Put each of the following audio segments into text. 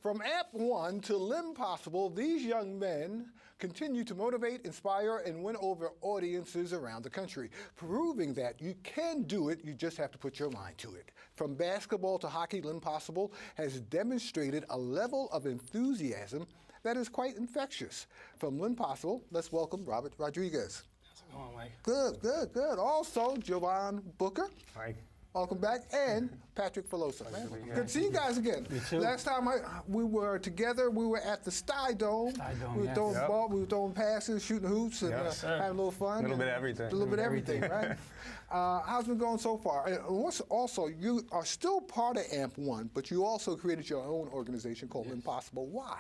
From Amp 1 to Limb Possible, these young men continue to motivate, inspire, and win over audiences around the country, proving that you can do it, you just have to put your mind to it. From basketball to hockey, Limb Possible has demonstrated a level of enthusiasm that is quite infectious. From Limb Possible, let's welcome Robert Rodriguez. How's it going, Mike? Good, good, good. Also, Jovan Booker. Hi. Welcome back, and Patrick Filosa. Good to see you guys again. You too. Last time we were together, we were at the Sty Dome. We were throwing ball, we were throwing passes, shooting hoops, and having a little fun. A little bit of everything. A little bit of everything, right? How's it been going so far? And what's also, you are still part of Amp 1, but you also created your own organization called Impossible. Why?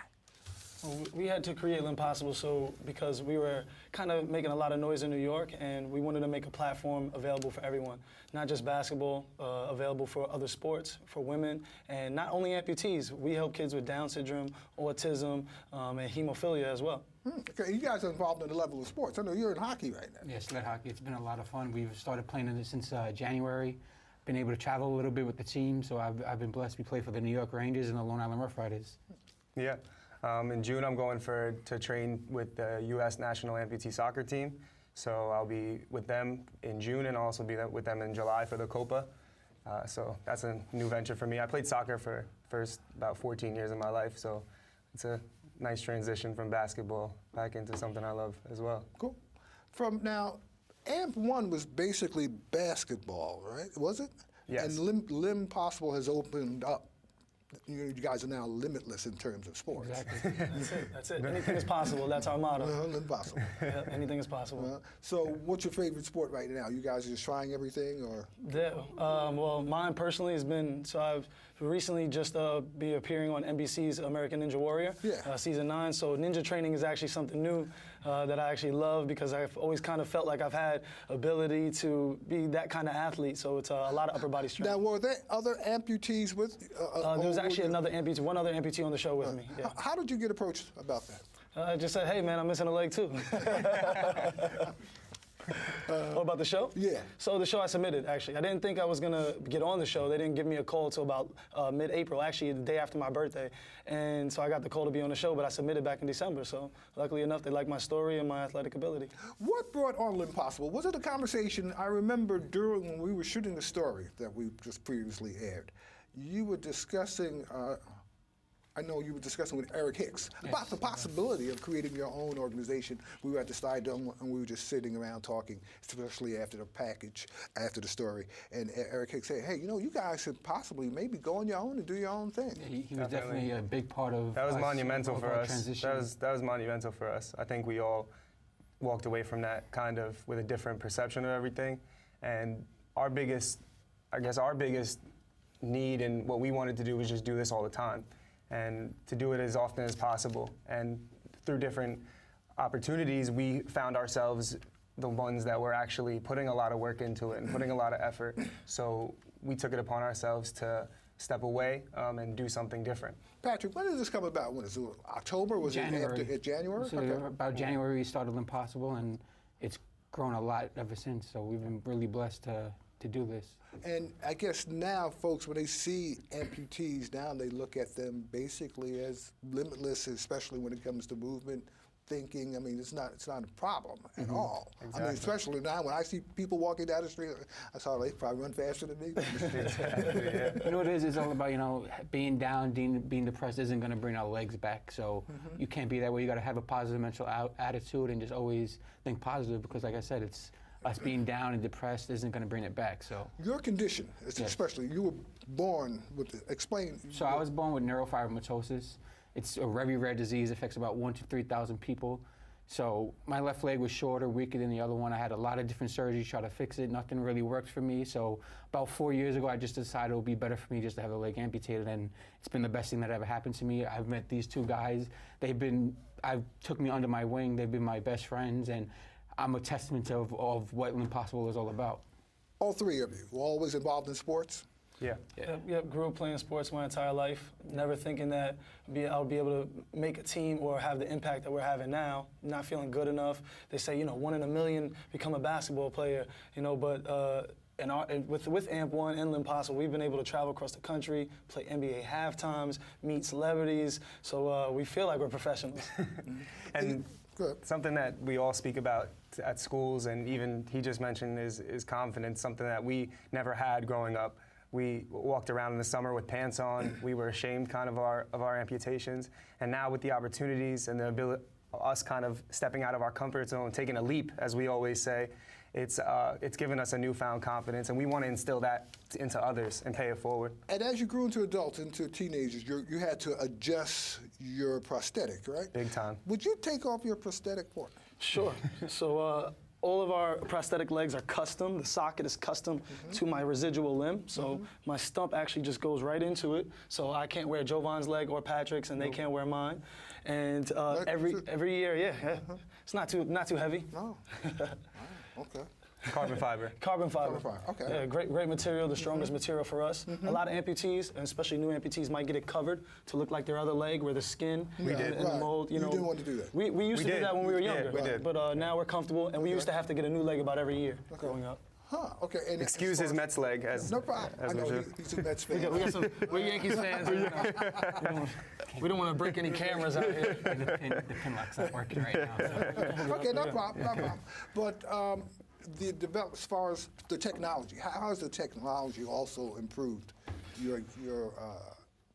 Well, we had to create Limb Possible because we were kind of making a lot of noise in New York, and we wanted to make a platform available for everyone, not just basketball, available for other sports, for women, and not only amputees. We help kids with Down syndrome, autism, and hemophilia as well. Okay, you guys are involved in the level of sports. I know you're in hockey right now. Yeah, sled hockey. It's been a lot of fun. We've started playing in it since January. Been able to travel a little bit with the team, so I've been blessed. We play for the New York Rangers and the Long Island Rough Riders. Yeah. In June, I'm going to train with the U.S. National Amputee Soccer Team. So I'll be with them in June and also be with them in July for the Copa. So that's a new venture for me. I played soccer for first about 14 years of my life, so it's a nice transition from basketball back into something I love as well. Cool. From now, Amp 1 was basically basketball, right? Was it? Yes. And Limb Possible has opened up. You guys are now limitless in terms of sports. Exactly. That's it. Anything is possible. That's our motto. Limb Possible. Yeah, anything is possible. So what's your favorite sport right now? You guys are just trying everything, or? Well, mine personally has been, so I've recently just be appearing on NBC's American Ninja Warrior, season 9. So ninja training is actually something new that I actually love because I've always kind of felt like I've had ability to be that kind of athlete. So it's a lot of upper body strength. Now, were there other amputees with? There was actually one other amputee on the show with me. Yeah. How did you get approached about that? I just said, hey man, I'm missing a leg too. What about the show? Yeah. So the show I submitted, actually. I didn't think I was going to get on the show. They didn't give me a call until about mid-April, actually the day after my birthday. And so I got the call to be on the show, but I submitted back in December. So luckily enough, they liked my story and my athletic ability. What brought on Limb Possible? Was it a conversation I remember during when we were shooting the story that we just previously aired? You were discussing, I know you were discussing with Eric Hicks about the possibility of creating your own organization. We were at the Sty Dome and we were just sitting around talking, especially after the package, after the story. And Eric Hicks said, hey, you guys should possibly maybe go on your own and do your own thing. Yeah, he was definitely a big part of that. Was monumental for us. Transition. That was monumental for us. I think we all walked away from that kind of with a different perception of everything. And our biggest need and what we wanted to do was just do this all the time and to do it as often as possible. And through different opportunities, we found ourselves the ones that were actually putting a lot of work into it and putting a lot of effort. So we took it upon ourselves to step away and do something different. Patrick, when did this come about? When is it? October? Was January. it after January? So about January we started Limb Possible, and it's grown a lot ever since. So we've been really blessed to do this. And I guess now folks, when they see amputees now, they look at them basically as limitless, especially when it comes to movement, thinking. I mean, it's not a problem at all. Exactly. I mean, especially now when I see people walking down the street, I saw they probably run faster than me. You know what it is? It's all about, being down, being depressed isn't going to bring our legs back. So you can't be that way. You got to have a positive mental attitude and just always think positive because, like I said, it's us being down and depressed isn't going to bring it back. So your condition, especially, you were born with explain. So I was born with neurofibromatosis. It's a very rare disease. It affects about 1,000 to 3,000 people. So my left leg was shorter, weaker than the other one. I had a lot of different surgeries, try to fix it. Nothing really worked for me. So about 4 years ago, I just decided it would be better for me just to have the leg amputated, and it's been the best thing that ever happened to me. I've met these two guys. I took me under my wing. They've been my best friends, and I'm a testament of what Limb Possible is all about. All three of you were always involved in sports? Yeah. Yep. Grew up playing sports my entire life, never thinking that I would be able to make a team or have the impact that we're having now, not feeling good enough. They say, 1 in a million become a basketball player, but and with AMP1 and L'Impossible, we've been able to travel across the country, play NBA halftimes, meet celebrities. So we feel like we're professionals. And Good. something that we all speak about at schools, and even he just mentioned, is confidence, something that we never had growing up. We walked around in the summer with pants on. We were ashamed kind of our amputations. And now with the opportunities and the ability, us kind of stepping out of our comfort zone, taking a leap, as we always say, it's given us a newfound confidence, and we want to instill that into others and pay it forward. And as you grew into adults, into teenagers, you had to adjust your prosthetic, right? Big time. Would you take off your prosthetic for? Sure. So all of our prosthetic legs are custom. The socket is custom to my residual limb. So my stump actually just goes right into it. So I can't wear Jovan's leg or Patrick's, and they can't wear mine. And every year, yeah. It's not too heavy. No. Okay. Carbon fiber. Carbon fiber. Carbon fiber, okay. Yeah, great material, the strongest material for us. A lot of amputees, and especially new amputees, might get it covered to look like their other leg, where the skin and the mold, You didn't want to do that. We used to do did. that when we were Yeah, younger, we did. but now we're comfortable, and we used to have to get a new leg about every year growing up. Huh, okay. And Excuse as far his as- Mets leg, as No problem. as I we know should. he's a Mets fan. We're Yankees fans. We don't want to break any cameras out here. The pin lock's not working right now. So. Okay, no problem. But the develop as far as the technology, how has the technology also improved your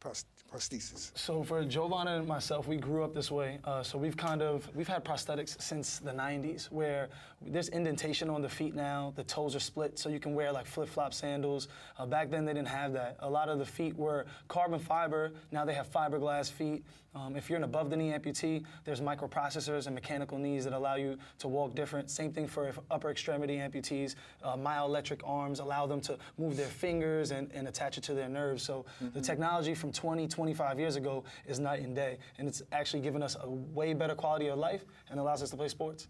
prosthesis? So for Jovan and myself, we grew up this way. So we've had prosthetics since the 90s, where there's indentation on the feet now. The toes are split, so you can wear like flip-flop sandals. Back then, they didn't have that. A lot of the feet were carbon fiber. Now they have fiberglass feet. If you're an above-the-knee amputee, there's microprocessors and mechanical knees that allow you to walk different. Same thing for upper extremity amputees. Myoelectric arms allow them to move their fingers and attach it to their nerves. So the technology from 25 years ago is night and day, and it's actually given us a way better quality of life and allows us to play sports.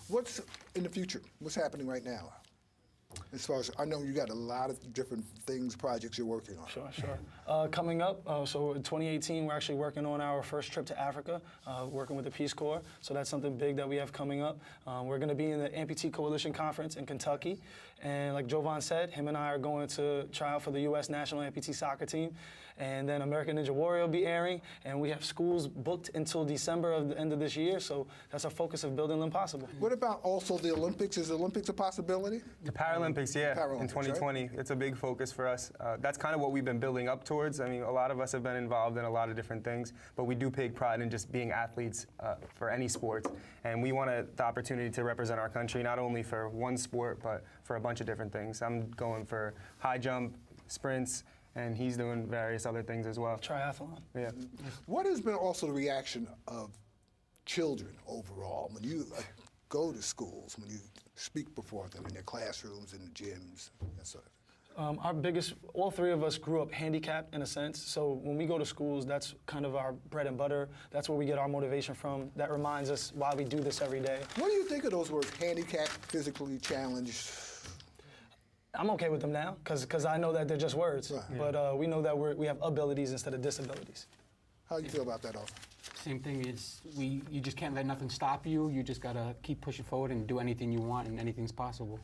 What's in the future? What's happening right now? As far as I know, you got a lot of different things, projects you're working on. Sure. Coming up, so in 2018, we're actually working on our first trip to Africa, working with the Peace Corps. So that's something big that we have coming up. We're going to be in the Amputee Coalition Conference in Kentucky. And like Jovan said, him and I are going to try out for the U.S. National Amputee Soccer Team. And then American Ninja Warrior will be airing. And we have schools booked until December of the end of this year. So that's our focus of building L'Impossible. What about also the Olympics? Is the Olympics a possibility? The Paralympics, yeah, Paralympics, in 2020. right? It's a big focus for us. That's kind of what we've been building up towards. I mean, a lot of us have been involved in a lot of different things, but we do take pride in just being athletes for any sport. And we want the opportunity to represent our country, not only for one sport, but for a bunch of different things. I'm going for high jump, sprints, and he's doing various other things as well. Triathlon. Yeah. What has been also the reaction of children overall when you go to schools, when you speak before them in their classrooms, in the gyms, and so on? Our biggest, all three of us grew up handicapped in a sense. So when we go to schools, that's kind of our bread and butter. That's where we get our motivation from. That reminds us why we do this every day. What do you think of those words, handicapped, physically challenged? I'm okay with them now, because I know that they're just words. Right. But we know that we have abilities instead of disabilities. How do you feel about that, Arthur? Same thing is you just can't let nothing stop you. You just gotta keep pushing forward and do anything you want, and anything's possible.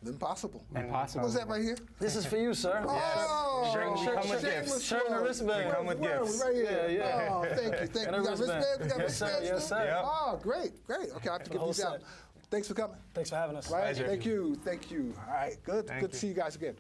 Impossible. Impossible. What's that right here? This is for you, sir. Oh, Shirt come with shameless gifts. Shirt and a plug. wristband. We come with Where are we? gifts. Right here. Yeah. Oh, thank you. And a We got wristband. wristbands? We got Yes, sir. wristbands Yes, too? sir. Yep. Oh, great. Okay, I have to give whole these out. set. Thanks for coming. Thanks for having us. Right? Pleasure. Thank you. All right, good. Thank Good to you. see you guys again.